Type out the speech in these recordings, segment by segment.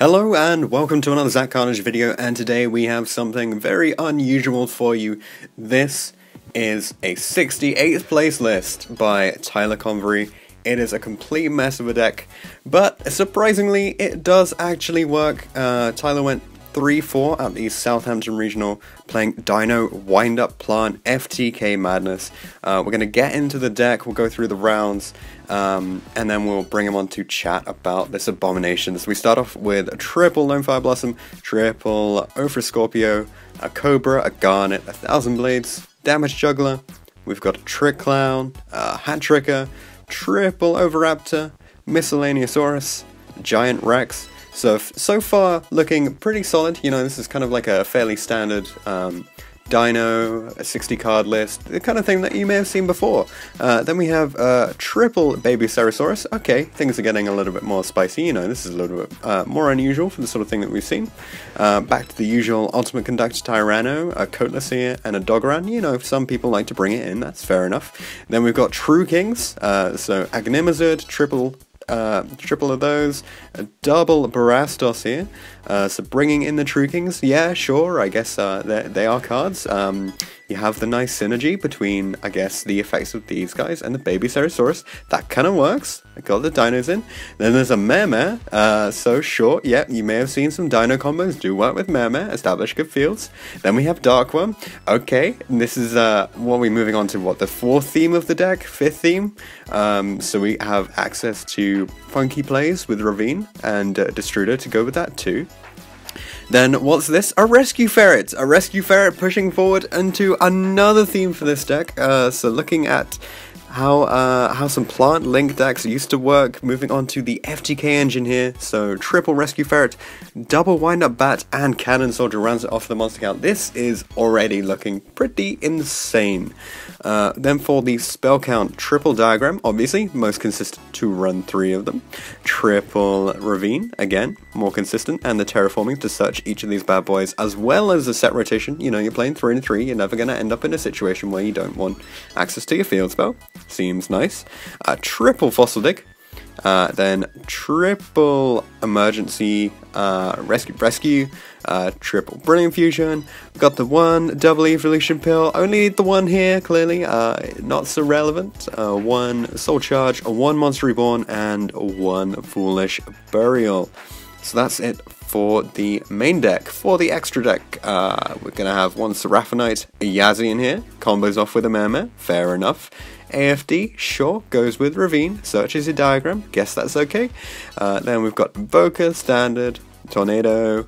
Hello and welcome to another Zach Carnage video, and today we have something very unusual for you. This is a 68th place list by Tyler Convery. It is a complete mess of a deck, but surprisingly it does actually work. Tyler went 3-4 at the Southampton Regional playing Dino Wind-Up Plant FTK Madness. We're going to get into the deck, we'll go through the rounds, and then we'll bring him on to chat about this abomination. So we start off with a triple Lone Fire Blossom, triple Ophir Scorpio, a Cobra, a Garnet, a Thousand Blades, Damage Juggler, we've got a Trick Clown, a Hat Tricker, triple Oviraptor, Miscellaneousaurus, Giant Rex. So far looking pretty solid. You know, this is kind of like a fairly standard Dino, a 60 card list, the kind of thing that you may have seen before. Then we have triple Baby Ceratosaurus. Okay, things are getting a little bit more spicy. You know, this is a little bit more unusual for the sort of thing that we've seen. Back to the usual Ultimate Conductor Tyranno, a Coatless Ear, and a Dogoran. You know, some people like to bring it in, that's fair enough. Then we've got True Kings, so Agnimazard, triple of those, a double Barastos here, so bringing in the True Kings, yeah, sure, I guess they are cards. You have the nice synergy between, I guess, the effects of these guys and the Baby Ceratosaurus. That kind of works. I got the dinos in. Then there's a Mare, so sure, yeah, you may have seen some dino combos do work with Mare, establish good fields. Then we have Darkworm. Okay, this is, what are we moving on to, what, the fourth theme of the deck? Fifth theme? So we have access to funky plays with Ravine and Destruder to go with that too. Then what's this? A Rescue Ferret! A Rescue Ferret pushing forward into another theme for this deck. So looking at how some plant link decks used to work, moving on to the FTK engine here. So triple Rescue Ferret, double Wind-Up Bat, and Cannon Soldier rounds it off the monster count. This is already looking pretty insane. Then for the spell count, triple Diagram, obviously, most consistent to run 3 of them. Triple Ravine, again, more consistent, and the Terraforming to search each of these bad boys, as well as a set rotation. You know, you're playing 3 and 3, you're never going to end up in a situation where you don't want access to your field spell. Seems nice. Triple Fossil Dig. Then triple Emergency Rescue, triple Brilliant Fusion. We've got the one double Evolution Pill. Only need the one here, clearly. Not so relevant. One Soul Charge, one Monster Reborn, and one Foolish Burial. So that's it for the main deck. For the extra deck, we're going to have one Seraphonite, a Yazzie in here. Combos off with a Mare, fair enough. AFD, sure, goes with Ravine, searches your diagram, guess that's okay. Then we've got Invoker, Standard, Tornado,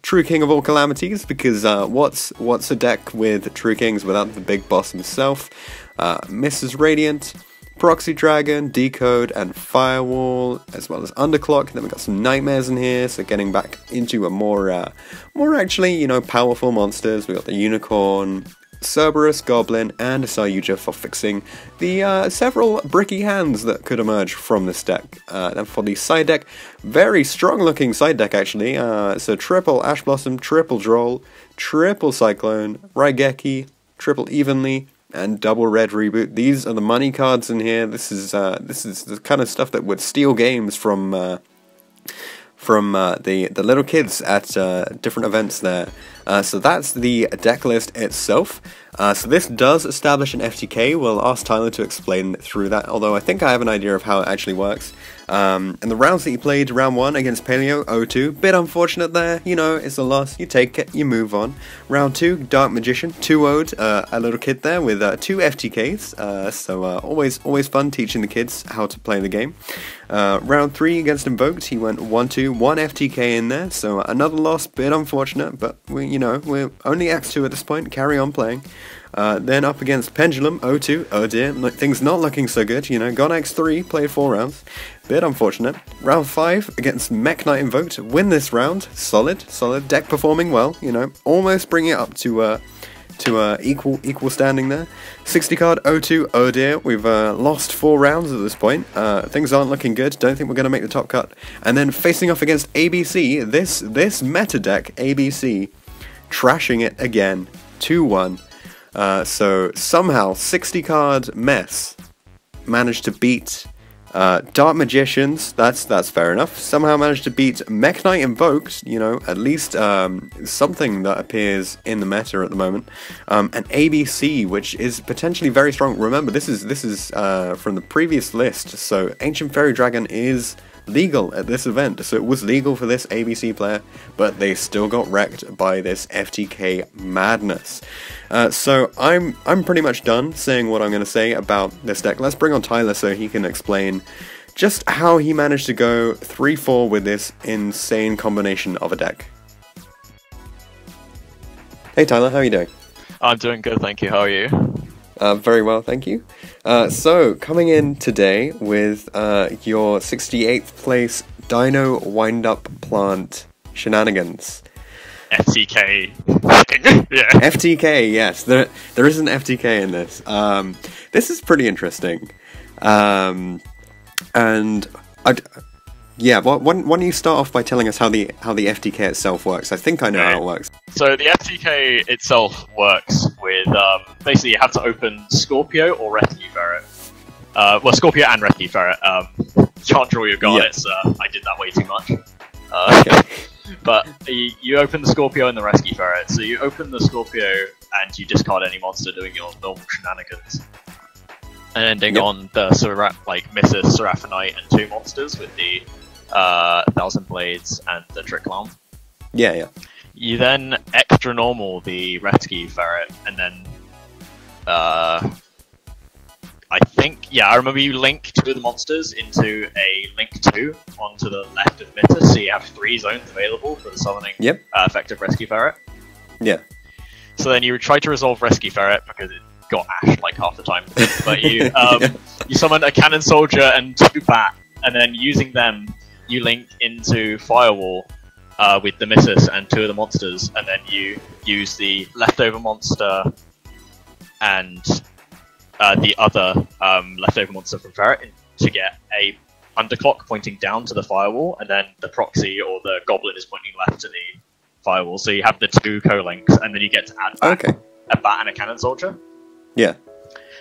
True King of all calamities, because what's a deck with True Kings without the big boss himself? Mrs. Radiant, Proxy Dragon, Decode, and Firewall, as well as Underclock. Then we've got some Nightmares in here, so getting back into a more actually, you know, powerful monsters. We've got the Unicorn, Cerberus, Goblin, and Sayuja for fixing the several bricky hands that could emerge from this deck. Then for the side deck, very strong looking side deck actually. So triple Ash Blossom, triple Droll, triple Cyclone, Raigeki, triple Evenly, and double Red Reboot. These are the money cards in here. This is the kind of stuff that would steal games from the little kids at different events there. So that's the deck list itself. So this does establish an FTK. We'll ask Tyler to explain through that, although I think I have an idea of how it actually works. And the rounds that you played, round 1 against Paleo, 0-2, bit unfortunate there, you know, it's a loss, you take it, you move on. Round 2, Dark Magician, 2-0'd, a little kid there with 2 FTKs, so always fun teaching the kids how to play the game. Round 3 against Invoked, he went 1-2, 1 FTK in there, so another loss, bit unfortunate, but we're only X2 at this point, carry on playing. Then up against Pendulum, 0-2, oh dear, things not looking so good, you know, gone X3, played 4 rounds, bit unfortunate. Round 5 against Mech Knight Invoked, win this round, solid, deck performing well, you know, almost bring it up to equal standing there. 60 card, 0-2, oh dear, we've lost 4 rounds at this point, things aren't looking good, don't think we're going to make the top cut. And then facing off against ABC, this meta deck, ABC, trashing it again, 2-1. So somehow 60 card mess managed to beat Dark Magicians, that's fair enough. Somehow managed to beat Mech Knight Invoked, you know, at least something that appears in the meta at the moment. And ABC, which is potentially very strong. Remember, this is from the previous list, so Ancient Fairy Dragon is legal at this event, so it was legal for this ABC player, but they still got wrecked by this FTK madness. So I'm pretty much done saying what I'm going to say about this deck. Let's bring on Tyler so he can explain just how he managed to go 3-4 with this insane combination of a deck. Hey Tyler, how are you doing? I'm doing good, thank you. How are you? Very well, thank you. So, coming in today with your 68th place Dino Wind-Up Plant Shenanigans. FTK. Yeah. FTK, yes. There is an FTK in this. This is pretty interesting. Yeah, why don't you start off by telling us how the FTK itself works? I think I know how it works. So the FTK itself works with basically you have to open Scorpio or Rescue Ferret. Well, Scorpio and Rescue Ferret. Can't draw your Garnets. I did that way too much. Okay. But you open the Scorpio and the Rescue Ferret. So you open the Scorpio and you discard any monster doing your normal shenanigans. And ending on the Missus, Seraphinite, and 2 monsters with the Thousand Blades and the Trick Clown. Yeah. You then extra normal the Rescue Ferret, and then I remember you link 2 of the monsters into a link 2 onto the left of Mittus, so you have 3 zones available for the summoning effective Rescue Ferret. Yeah. So then you try to resolve Rescue Ferret because it got ashed like half the time, but you you summon a Cannon Soldier and 2 Bat, and then using them you link into Firewall with the Missus and 2 of the monsters, and then you use the leftover monster and the other leftover monster from Ferret to get a underclock pointing down to the Firewall, and then the proxy or the Goblin is pointing left to the Firewall. So you have the 2 co-links, and then you get to add back a Bat and a Cannon Soldier. Yeah.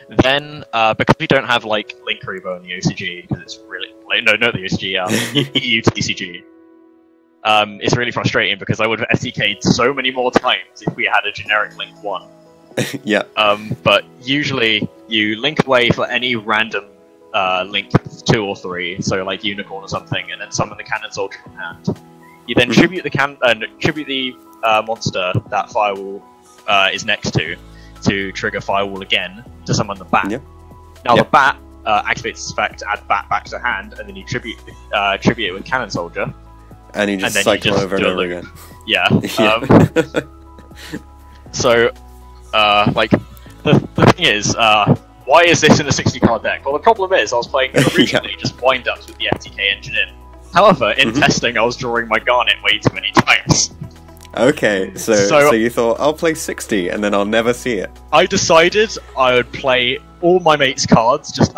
Then, because we don't have like Link Revo in the OCG, because it's really not the OCG, EU TCG. It's really frustrating because I would have FTK'd so many more times if we had a generic Link 1. Yeah. But usually you link away for any random Link 2 or 3, so like Unicorn or something, and then summon the Cannon Soldier from hand. You then tribute the monster that Firewall is next to trigger Firewall again to summon the Bat. Now the Bat activates its effect to add Bat back to hand, and then you tribute it with Cannon Soldier. And you just cycle over and over again. Yeah. So, the thing is, why is this in a 60-card deck? Well, the problem is I was playing originally just wind-ups with the FTK engine in. However, in testing, I was drawing my Garnet way too many times. Okay, so you thought, I'll play 60 and then I'll never see it. I decided I would play all my mates' cards, just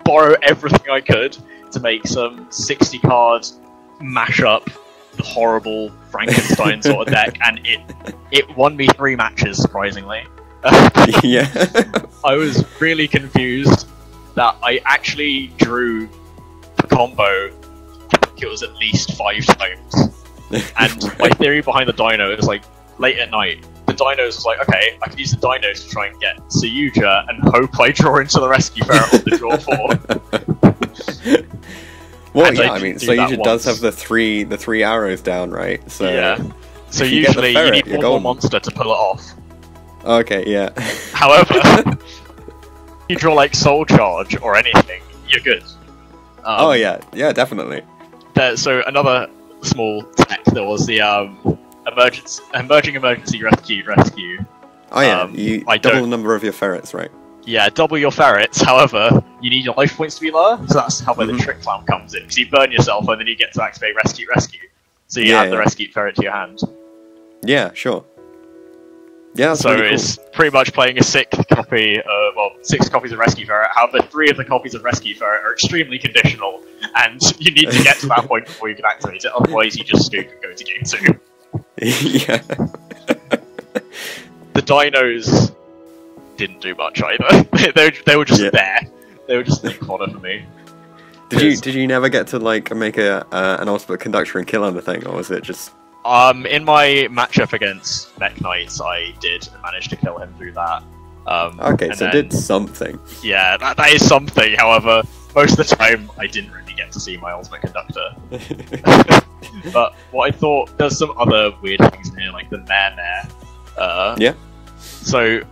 borrow everything I could to make some 60-card mashup, horrible Frankenstein sort of deck, and it won me 3 matches, surprisingly. Yeah. I was really confused that I actually drew the combo, I think it was at least 5 times. And my theory behind the Dino is like, late at night, the Dinos was like, okay, I can use the Dinos to try and get Sayuja and hope I draw into the Rescue Ferret on the draw 4. Well, yeah, I mean, Sayuja does have the three arrows down, right? So yeah. So usually you need one more monster to pull it off. Okay, yeah. However, you draw like Soul Charge or anything, you're good. Oh yeah, definitely. So another small tech, there was the emerging emergency rescue. Oh yeah, you double the number of your ferrets, right? Yeah, double your ferrets. However, you need your life points to be lower, so that's how where the Trick Clown comes in. Because you burn yourself and then you get to activate rescue. So you add the rescue ferret to your hand. Yeah, sure. Yeah, so really cool. It's pretty much playing a 6 copies of Rescue Ferret. However, 3 of the copies of Rescue Ferret are extremely conditional, and you need to get to that point before you can activate it. Otherwise, you just scoop and go to game 2. Yeah. The Dinos didn't do much either. they were just there. They were just the fodder for me. Did you never get to like make an ultimate conductor and kill anything, or was it just? In my matchup against Mech Knights, I did manage to kill him through that. Okay, so did something. Yeah, that is something. However, most of the time I didn't really get to see my ultimate conductor. But what I thought, there's some other weird things in here, like the Mare. Yeah. So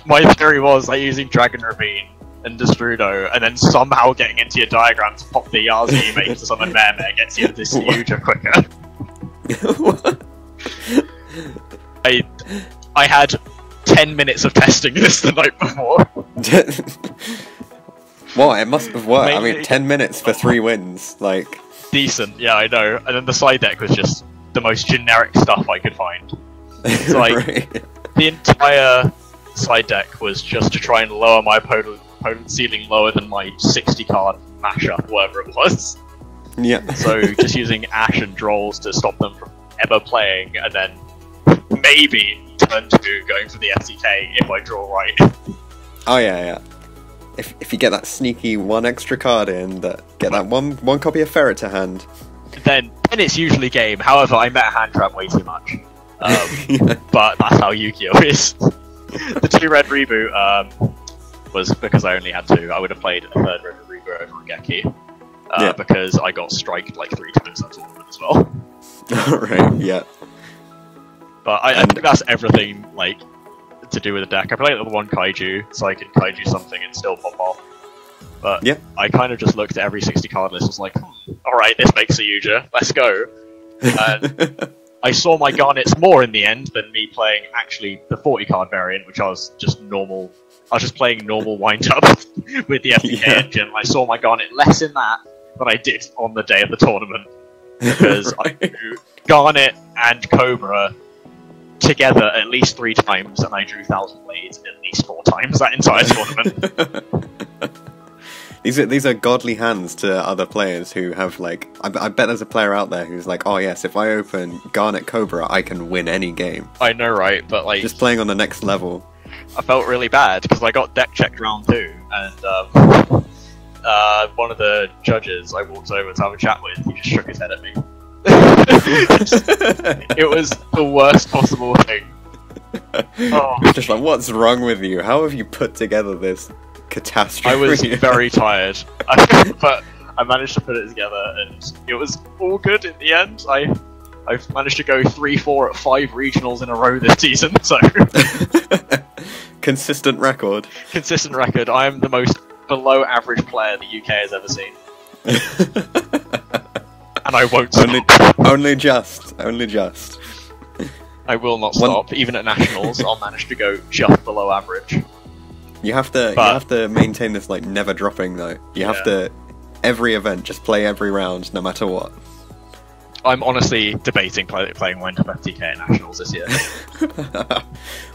my theory was like using Dragon Ravine and Destrudo, and then somehow getting into your diagram to pop the Yazi you make to summon Mare gets you this huge or quicker. I had 10 minutes of testing this the night before. What? It must have worked. Mainly, I mean, 10 minutes for 3 wins, like... Decent, yeah, I know. And then the side deck was just the most generic stuff I could find. It's like, right. The entire side deck was just to try and lower my opponent's ceiling lower than my 60-card mashup, whatever it was. Yeah. So just using Ash and Drolls to stop them from ever playing, and then maybe turn 2 going for the FTK if I draw right. Oh yeah. If you get that sneaky 1 extra card in, get that one copy of Ferret to hand, then it's usually game. However, I met a hand trap way too much. But that's how Yu-Gi-Oh! Is. The 2 red reboot was because I only had 2. I would have played a 3rd red reboot over a Geki. Because I got striked like 3 times that tournament as well. Right, yeah. But I think that's everything, like, to do with the deck. I played the 1 Kaiju, so I can Kaiju something and still pop off. But yeah. I kind of just looked at every 60 card list and was like, alright, this makes a Yuja, let's go. And I saw my Garnets more in the end than me playing actually the 40 card variant, which I was just normal. I was just playing normal wind-up with the FTK engine. I saw my Garnet less in that than I did on the day of the tournament. Because right. I drew Garnet and Cobra together at least 3 times, and I drew Thousand Blades at least 4 times that entire tournament. These are godly hands to other players who have, like... I bet there's a player out there who's like, oh yes, if I open Garnet Cobra, I can win any game. I know, right? But like... Just playing on the next level. I felt really bad, because I got deck checked round 2, and one of the judges I walked over to have a chat with, he just shook his head at me. It was the worst possible thing. Oh. Just like, what's wrong with you? How have you put together this catastrophe? I was very tired, but I managed to put it together, and it was all good in the end. I've managed to go 3-4 at 5 regionals in a row this season, so... Consistent record. Consistent record. I am the most below-average player the UK has ever seen. And I won't stop. Only just. I will not stop. Even at nationals, I'll manage to go just below average. You have to maintain this like never dropping though. You have to every event just play every round no matter what. I'm honestly debating playing Wind-Up FTK at nationals this year.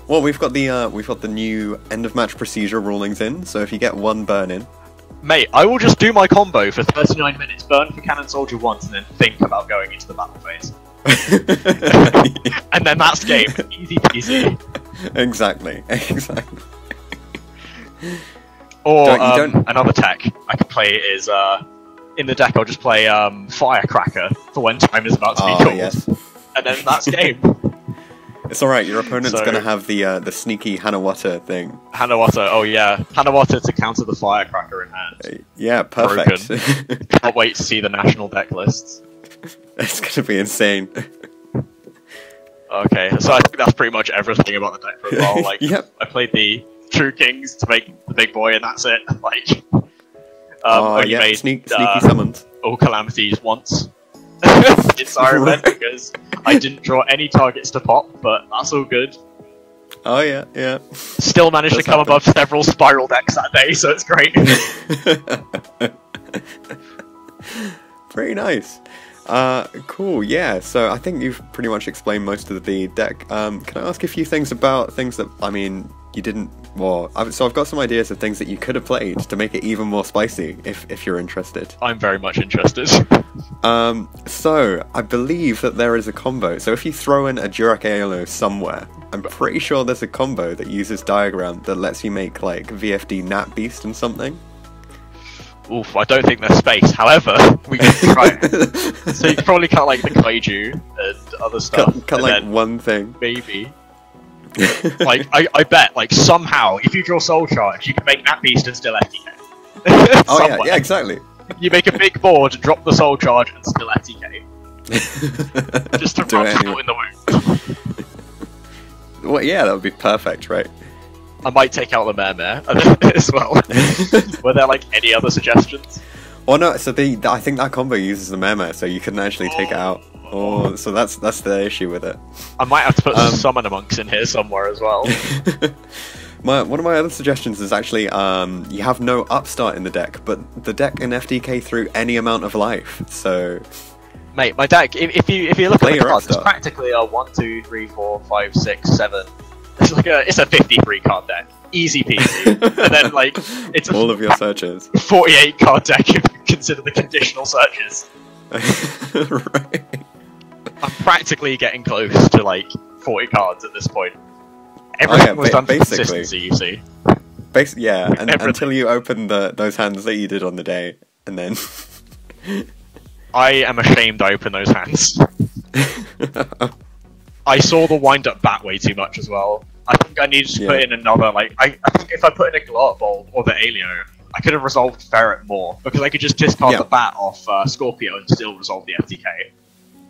Well, we've got the new end of match procedure rulings in. So if you get 1 burn in, mate, I will just do my combo for 39 minutes, burn for Cannon Soldier once, and then think about going into the battle phase. And then that's game. Easy peasy. Exactly. Or another tech I could play is in the deck I'll just play Firecracker for when time is about to be called. Yes. And then that's game. It's alright, your opponent's gonna have the sneaky Hanawata thing. Hanawata, oh yeah. Hanawata to counter the Firecracker in hand. Yeah, perfect. Can't wait to see the national deck lists. It's gonna be insane. Okay, so I think that's pretty much everything about the deck profile. Like, yep. I played the True Kings to make the big boy, and that's it. Like, made sneaky summons. All Calamities once. It's our event because I didn't draw any targets to pop, but that's all good. Oh yeah. Still managed to come above several spiral decks that day, so it's great. Very nice. Cool, yeah, so I think you've pretty much explained most of the deck. Can I ask a few things about things that, I mean, you didn't... Well, so I've got some ideas of things that you could have played to make it even more spicy, if you're interested. I'm very much interested. So, I believe that there is a combo. So if you throw in a Durak Aolo somewhere, I'm pretty sure there's a combo that uses Diagram that lets you make, like, VFD Nat Beast and something. Oof, I don't think there's space. However, we can try it. So you can probably cut like the kaiju and other stuff. Cut like one thing. Maybe. Like, I bet, like, somehow, if you draw Soul Charge, you can make that beast and still FTK. Oh yeah, exactly. You make a big board, drop the Soul Charge, and still FTK. Just to rub salt in the wound. Well, yeah, that would be perfect, right? I might take out the Mare as well. Were there, like, any other suggestions? Well, no, so I think that combo uses the Mare, so you couldn't actually take it out. Oh, so that's the issue with it. I might have to put Summoner Monks in here somewhere as well. One of my other suggestions is actually you have no upstart in the deck, but the deck can FTK through any amount of life. So, mate, my deck, if you look at the cards, it's upstart. practically a 1, 2, 3, 4, 5, 6, 7. It's a 53 card deck, easy peasy. And then like it's all of your searches. 48 card deck if you consider the conditional searches. Right. I'm practically getting close to like 40 cards at this point. Everything was done for consistency, you see. Yeah, and until you open those hands that you did on the day, and then... I am ashamed I opened those hands. I saw the wind-up bat way too much as well. I think I needed to put in another, like... I think if I put in a Glow-Up Bulb or the Alio, I could have resolved Ferret more, because I could just discard the bat off Scorpio and still resolve the FTK.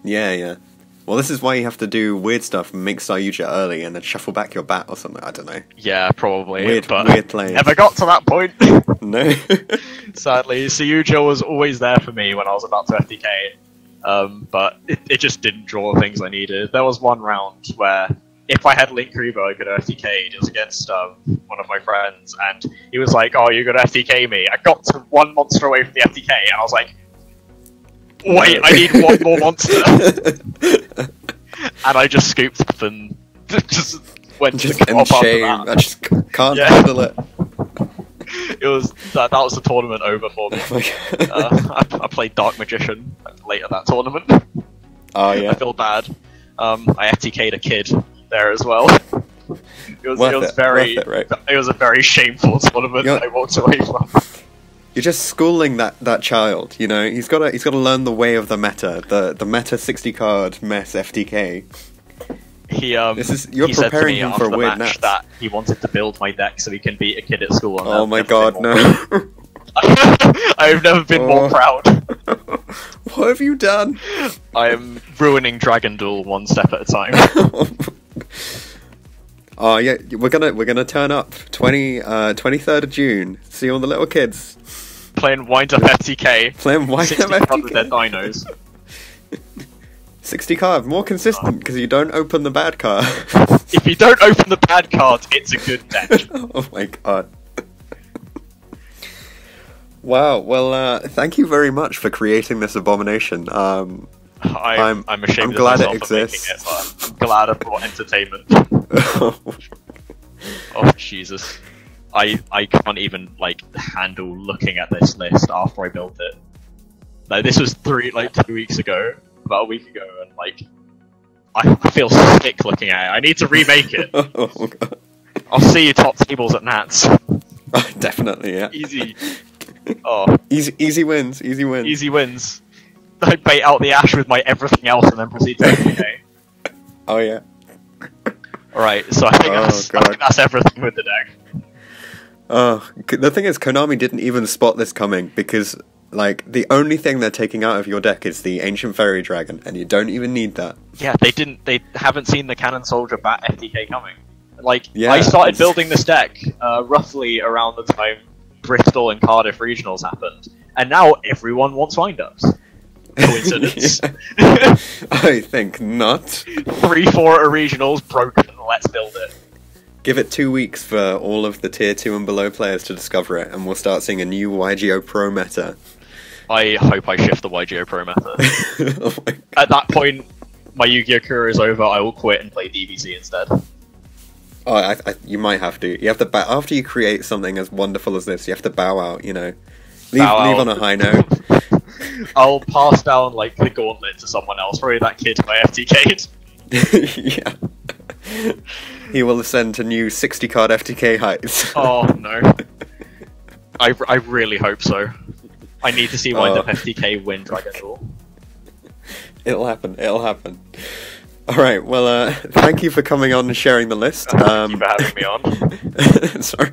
Yeah. Well, this is why you have to do weird stuff and make Sayuja early and then shuffle back your bat or something, I don't know. Yeah, probably. Weird plays. Never got to that point. No. Sadly, Sayuja was always there for me when I was about to FTK, but it just didn't draw the things I needed. There was one round where if I had Link Reaver, I could have FTK'd. It was against one of my friends, and he was like, "Oh, you're gonna FTK me." I got to one monster away from the FTK, and I was like, "Wait, I need one more monster." And I just scooped up and just went to come up after that. I just can't handle it. It was that was the tournament over for me. I played Dark Magician late at that tournament. Oh yeah. I feel bad. I FTK'd a kid there as well. It was a very shameful tournament I walked away from. You're just schooling that child, you know. He's got to learn the way of the meta, the meta 60 card mess FTK. You're preparing him for a weird match that he wanted to build my deck so he can beat a kid at school. Oh my god, no! I've never been more proud. What have you done? I am ruining Dragon Duel one step at a time. Oh yeah, we're gonna turn up 23rd of June. See all the little kids playing Wind Up FTK. Playing Wind Up FTK with their dinos. 60 card, more consistent because you don't open the bad card. If you don't open the bad cards, it's a good deck. Oh my god. Wow. Well, thank you very much for creating this abomination. I'm ashamed. I'm glad of it exists. Making it, but I'm glad I brought entertainment. Oh Jesus! I can't even like handle looking at this list after I built it. Like this was 2 weeks ago, about a week ago, and like I feel sick looking at it. I need to remake it. Oh god! I'll see you top tables at Nats. Definitely, yeah. Easy. Oh, easy wins. Easy wins. I bait out the Ash with my everything else and then proceed to FTK. Oh yeah. Alright, so I think that's everything with the deck. The thing is, Konami didn't even spot this coming because, like, the only thing they're taking out of your deck is the Ancient Fairy Dragon, and you don't even need that. Yeah, they haven't seen the Cannon Soldier Bat FTK coming. Like, I started building this deck roughly around the time Bristol and Cardiff regionals happened, and now everyone wants wind-ups. Coincidence? I think not. 3-4 regionals broken. Let's build it. Give it 2 weeks for all of the tier 2 and below players to discover it, and we'll start seeing a new YGO Pro meta. I hope I shift the YGO Pro meta. Oh my God. At that point, my Yu-Gi-Oh! career is over. I will quit and play DBC instead. Oh, you might have to. You have to after you create something as wonderful as this. You have to bow out. You know, leave on a high note. I'll pass down like the gauntlet to someone else. Probably that kid I FTK'd. Yeah. He will ascend to new 60 card FTK heights. Oh no. I really hope so. I need to see Wind Up FTK win Dragon Duel. It'll happen. It'll happen. All right. Well, thank you for coming on and sharing the list. Thank you for having me on. Sorry.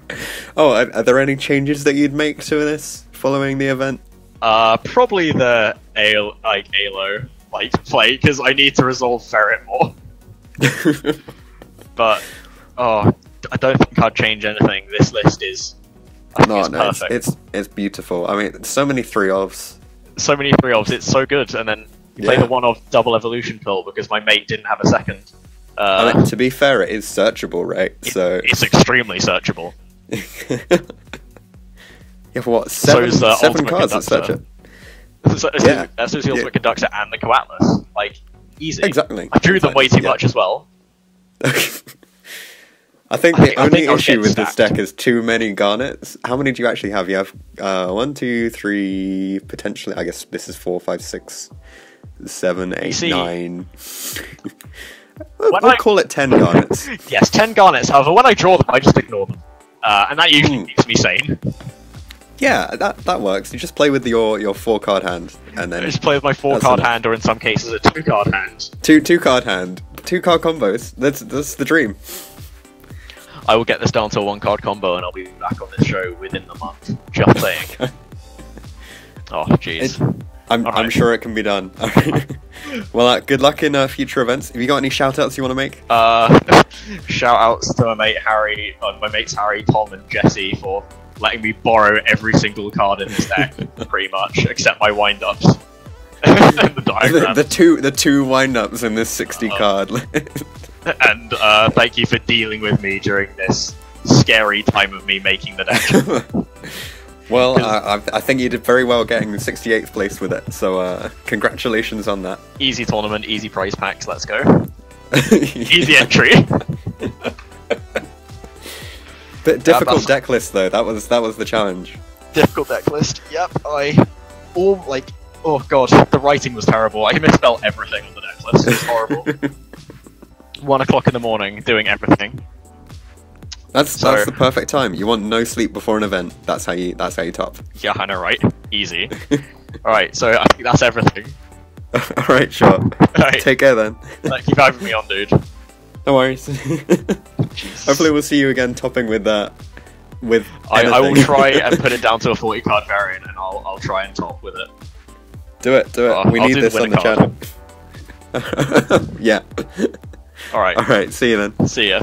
Oh, are there any changes that you'd make to this following the event? Probably the ALO play, because I need to resolve Ferret more. But I don't think I'd change anything. This list is perfect. It's beautiful. I mean, so many 3-ofs. So many 3-ofs. It's so good. And then play the 1-off double evolution pill because my mate didn't have a second. I mean, to be fair, it is searchable, right? It's extremely searchable. Yeah, for what? Seven cards that search it. That's the Ultimate Conductor and the Coatlas. Like, easy. Exactly. I drew them way too much as well. I think the only issue with this deck is too many garnets. How many do you actually have? You have 1, 2, 3, potentially. I guess this is 4, 5, 6, 7, 8, 9. We'll call it 10 garnets. Yes, 10 garnets. However, when I draw them, I just ignore them, and that usually keeps me sane. Yeah, that works. You just play with your 4-card hand, and then I just play with my 4-card hand, or in some cases a 2-card hand. 2-card hand, 2-card combos. That's the dream. I will get this down to a 1-card combo, and I'll be back on this show within the month. Just saying. Oh, jeez. I'm sure it can be done. Well, good luck in future events. Have you got any shout-outs you want to make? Shout-outs to my mate Harry, my mates Harry, Tom, and Jesse for letting me borrow every single card in this deck, pretty much, except my wind-ups. And the diagrams. The two wind-ups in this 60 card. And thank you for dealing with me during this scary time of me making the deck. Well, I think you did very well getting the 68th place with it, so congratulations on that. Easy tournament, easy prize packs, let's go. Easy entry. Bit difficult deck list though, that was the challenge. Difficult deck list, yep. Oh god, the writing was terrible. I misspelled everything on the deck list, it was horrible. 1 o'clock in the morning, doing everything. That's the perfect time. You want no sleep before an event. That's how you top. Yeah, I know, right? Easy. Alright, so I think that's everything. Alright, sure. Right. Take care then. Thank you for having me on, dude. No worries. Hopefully we'll see you again topping with I will try and put it down to a 40-card variant, and I'll try and top with it. Do it. We need this on the channel. Yeah. Alright, see you then. See ya.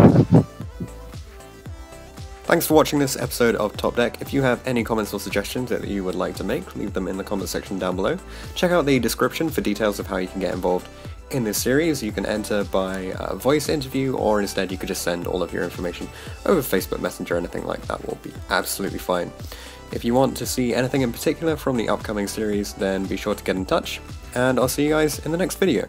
Thanks for watching this episode of Top Deck. If you have any comments or suggestions that you would like to make, leave them in the comment section down below. Check out the description for details of how you can get involved in this series. You can enter by voice interview, or instead you could just send all of your information over Facebook Messenger. Anything like that will be absolutely fine. If you want to see anything in particular from the upcoming series, then be sure to get in touch, and I'll see you guys in the next video.